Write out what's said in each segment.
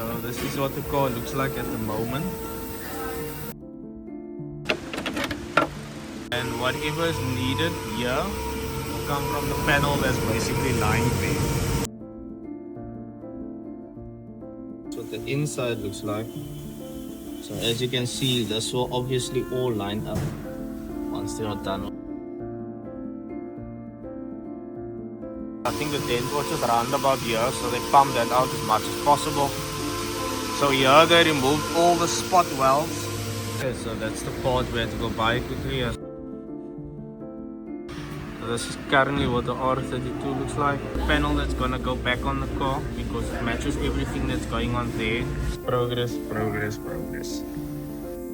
So this is what the car looks like at the moment. And whatever is needed here will come from the panel that's basically lying there. That's what the inside looks like. So as you can see, this will obviously all line up once they are done. I think the dent was just round about here, so they pumped that out as much as possible. So here they removed all the spot welds. Okay, so that's the part we had to go buy quickly. So this is currently what the R32 looks like. Panel that's gonna go back on the car because it matches everything that's going on there. Progress, progress, progress.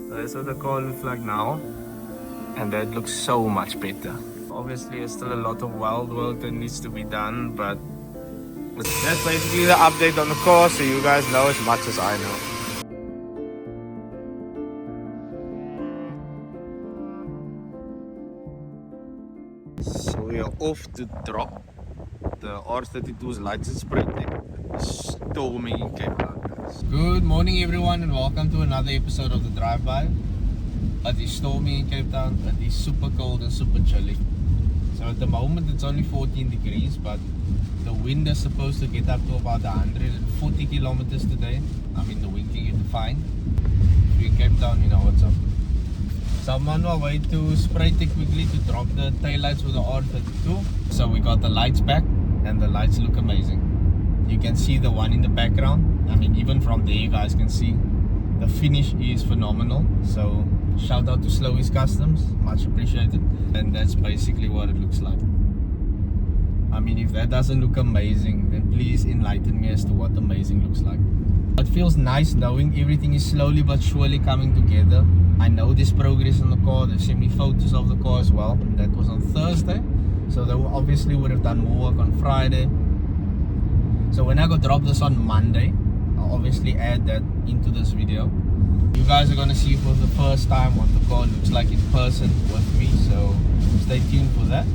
So that's what the car looks like now, and that looks so much better. Obviously there's still a lot of weld work that needs to be done, but that's basically the update on the car, so you guys know as much as I know. So we are off to drop the R32's lights at Sprayteq. Storming in Cape Town, guys. Good morning everyone and welcome to another episode of the drive-by. It is stormy in Cape Town, it is super cold and super chilly. So at the moment it's only 14 degrees, but the wind is supposed to get up to about 140 kilometers today. I mean the wind can get fine. If you're in Cape Town, you know what's up. So I'm on my way to Sprayteq quickly to drop the taillights for the R32. So we got the lights back and the lights look amazing. You can see the one in the background. I mean even from there you guys can see the finish is phenomenal. So shout out to Slowy's Customs, much appreciated. And that's basically what it looks like. I mean if that doesn't look amazing, then please enlighten me as to what amazing looks like. It feels nice knowing everything is slowly but surely coming together. I know there's progress on the car, they sent me photos of the car as well. That was on Thursday, so they obviously would have done more work on Friday. So when I go drop this on Monday, I'll obviously add that into this video. You guys are gonna see for the first time what the car looks like in person with me, so stay tuned for that.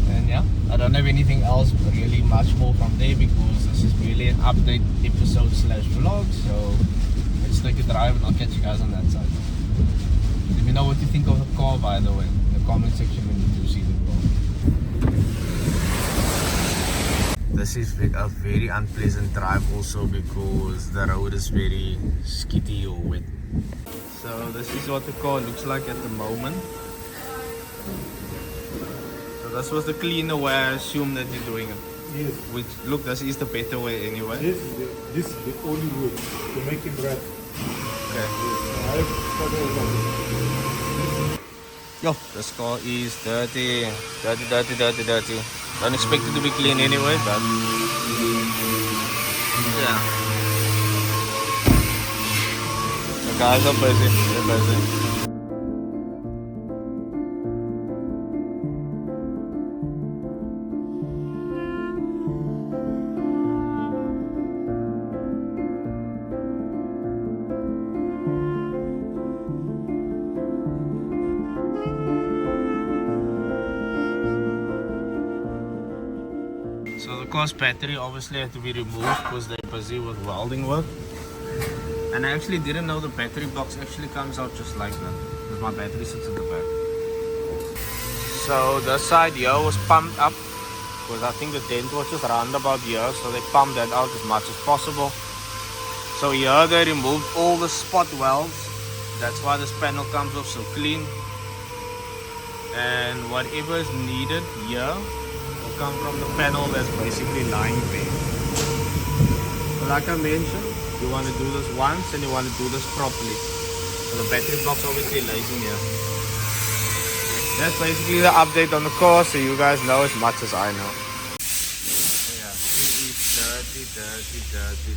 And yeah, I don't have anything else really much more from there because this is really an update episode slash vlog. So let's take a drive and I'll catch you guys on that side. Let me know what you think of the car, by the way, in the comment section when you do see the car. This is a very unpleasant drive also because the road is very skitty or wet. So this is what the car looks like at the moment. So this was the cleaner way I assume that you're doing it. Yes. Which, look, this is the better way anyway. This is the only way to make it right. Okay. Yo, this car is dirty. Dirty. Don't expect it to be clean anyway, but yeah. The guys are busy. They're busy. So the car's battery obviously had to be removed because they're busy with welding work. And I actually didn't know the battery box actually comes out just like that, because my battery sits at the back. So this side here was pumped up because I think the dent was just round about here, so they pumped that out as much as possible. So here they removed all the spot welds. That's why this panel comes off so clean. And whatever is needed here come from the panel that's basically lying there. So like I mentioned, you want to do this once and you want to do this properly. So the battery box obviously lays in here. That's basically the update on the car, so you guys know as much as I know. So yeah, it is dirty.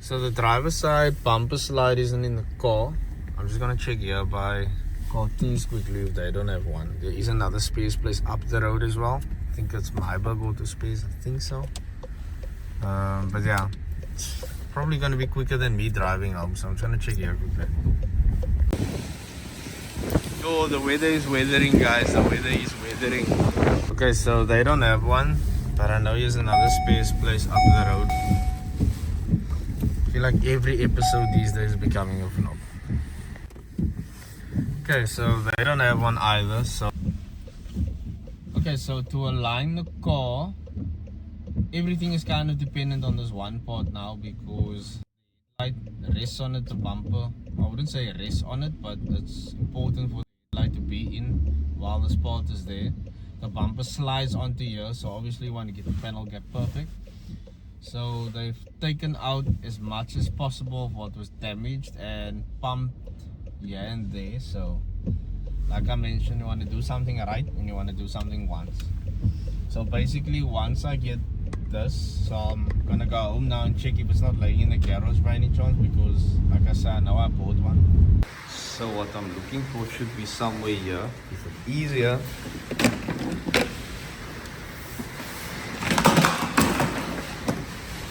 So the driver's side bumper slide isn't in the car. I'm just gonna check here by car keys quickly if they don't have one. There is another space place up the road as well. I think it's Myburg Auto Space, I think so. But yeah, it's probably gonna be quicker than me driving home, so I'm trying to check here quickly. Oh, the weather is weathering, guys. The weather is weathering. Okay, so they don't have one, but I know here's another space place up the road. I feel like every episode these days is becoming a vlog. Okay, so they don't have one either. So okay, so to align the car, everything is kind of dependent on this one part now, because light rests on it, the bumper. I wouldn't say rests on it, but it's important for the light to be in while this part is there. The bumper slides onto here, so obviously you want to get the panel gap perfect. So they've taken out as much as possible of what was damaged and pumped here and there. So like I mentioned, you want to do something right and you want to do something once. So basically once I get this, so I'm gonna go home now and check if it's not laying in the garage by any chance, because like I said, I know I bought one. So what I'm looking for should be somewhere here. If it's easier,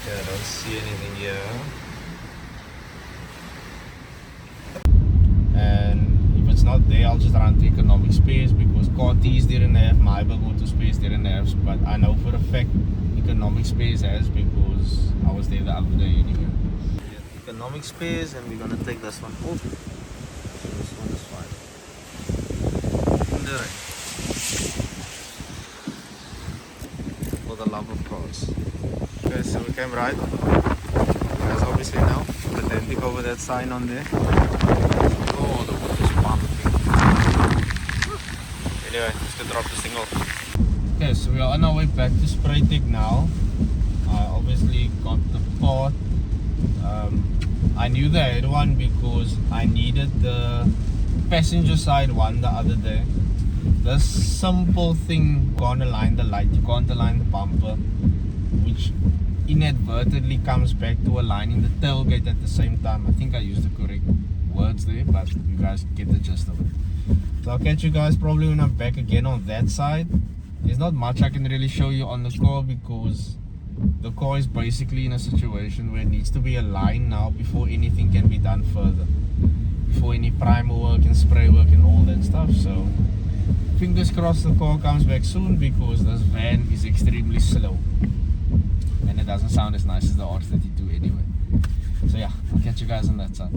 I don't see anything here. And if it's not there, I'll just run to economic space, because Carties didn't have, Myburg Auto Space didn't have, but I know for a fact economic space has, because I was there the other day anyway. Yeah, economic space, and we're gonna take this one off. So this one is fine. In the rain. For the love of cars. Okay, so we came right, as obviously now, but then take over that sign on there. Oh, the water's pumping. Anyway, just to drop this thing off. Okay, so we are on our way back to Sprayteq now. I obviously got the part. I knew they had one because I needed the passenger side one the other day. This simple thing, you can't align the light, you can't align the bumper, which inadvertently comes back to aligning the tailgate at the same time. I think I used the correct words there, but you guys get the gist of it. So I'll catch you guys probably when I'm back again on that side. There's not much I can really show you on the car, because the car is basically in a situation where it needs to be aligned now before anything can be done further, before any primer work and spray work and all that stuff. So fingers crossed the car comes back soon, because this van is extremely slow and it doesn't sound as nice as the R32 anyway. So yeah, I'll catch you guys on that side.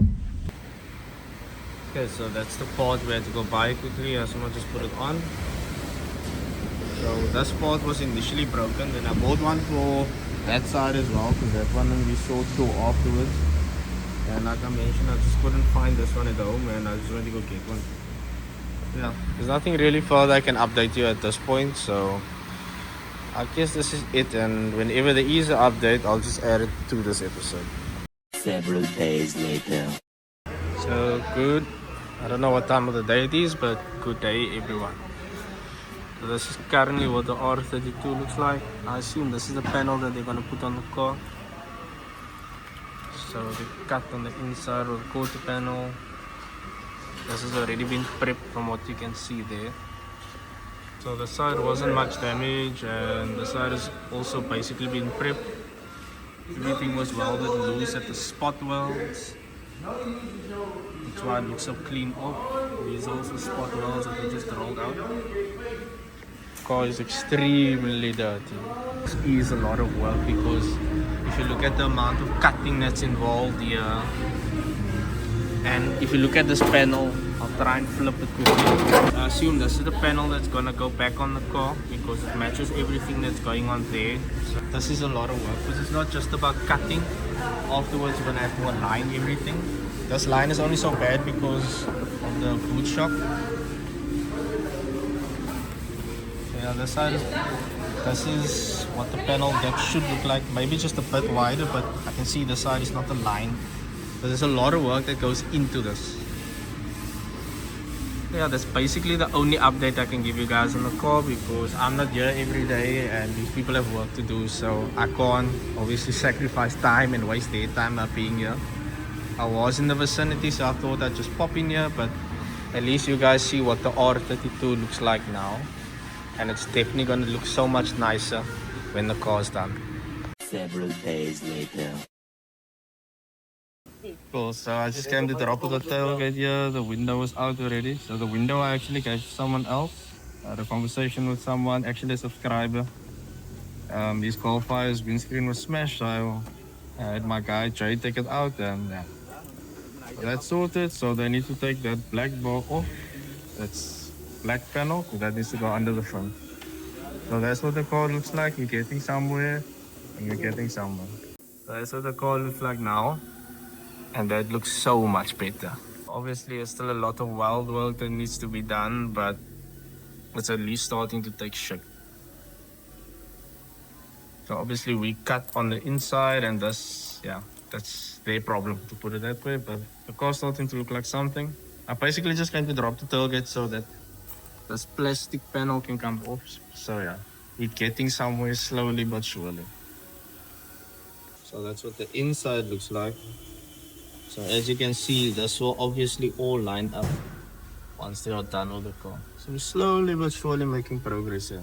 Okay, so that's the part we had to go buy quickly. Someone just put it on. So this part was initially broken, then I bought one for that side as well, because that one we saw two afterwards. And like I mentioned, I just couldn't find this one at home, and I just went to go get one. Yeah, there's nothing really further I can update you at this point, so I guess this is it, and whenever there is an update, I'll just add it to this episode. Several days later. So good, I don't know what time of the day it is, but good day everyone. So this is currently what the R32 looks like. I assume this is the panel that they're going to put on the car. So they cut on the inside of the quarter panel. This has already been prepped from what you can see there. So the side wasn't much damage, and the side has also basically been prepped. Everything was welded loose at the spot welds. That's why it looks so clean up. These are also spot welds that we just rolled out. The car is extremely dirty. This is a lot of work, because if you look at the amount of cutting that's involved here, and if you look at this panel, I'll try and flip it quickly. I assume this is the panel that's gonna go back on the car, because it matches everything that's going on there. So this is a lot of work, because it's not just about cutting. Afterwards, you're gonna have to align everything. This line is only so bad because of the boot shock. So yeah, this side this is what the panel gap should look like. Maybe just a bit wider, but I can see this side is not aligned. But there's a lot of work that goes into this. Yeah, that's basically the only update I can give you guys on the car because I'm not here every day and these people have work to do, so I can't obviously sacrifice time and waste their time not being here. I was in the vicinity, so I thought I'd just pop in here, but at least you guys see what the R32 looks like now, and it's definitely gonna look so much nicer when the car's done. Several days later. Cool, so I just came to drop the tailgate here. The window was out already. So the window I actually gave to someone else. I had a conversation with someone, actually a subscriber. His qualifier's windscreen was smashed, so I had my guy Jay take it out, and yeah. So that's sorted, so they need to take that black bar off. That's black panel, that needs to go under the front. So that's what the car looks like. You're getting somewhere, and you're getting somewhere. So that's what the car looks like now. And that looks so much better. Obviously, there's still a lot of weld work that needs to be done, but it's at least starting to take shape. So obviously we cut on the inside, and that's their problem, to put it that way, but the car's starting to look like something. I basically just going to drop the tailgate so that this plastic panel can come off. So yeah, we're getting somewhere slowly but surely. So that's what the inside looks like. So as you can see, this will obviously all line up once they are done with the car. So we're slowly but surely making progress here.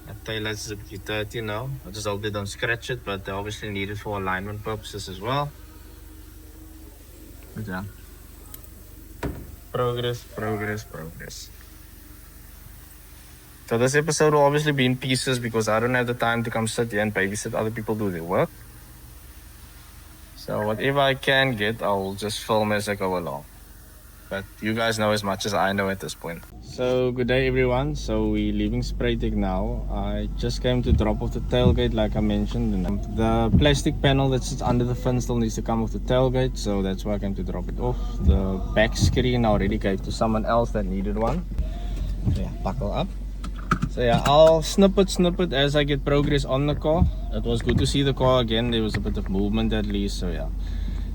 The taillights is a bit dirty now. I just hope they don't scratch it, but they obviously need it for alignment purposes as well. But yeah. Progress, progress, progress. So this episode will obviously be in pieces because I don't have the time to come sit here and babysit other people do their work. So whatever I can get, I'll just film as I go along. But you guys know as much as I know at this point. So good day everyone. So we're leaving Sprayteq now. I just came to drop off the tailgate like I mentioned. And the plastic panel that sits under the fin still needs to come off the tailgate. So that's why I came to drop it off. The back screen I already gave to someone else that needed one. So yeah, buckle up. So yeah, I'll snip it as I get progress on the car. It was good to see the car again. There was a bit of movement at least. So yeah,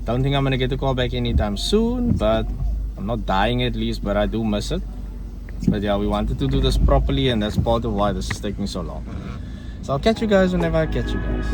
don't think I'm gonna get the car back anytime soon, but I'm not dying at least, but I do miss it. But yeah, we wanted to do this properly, and that's part of why this is taking so long. So I'll catch you guys whenever I catch you guys.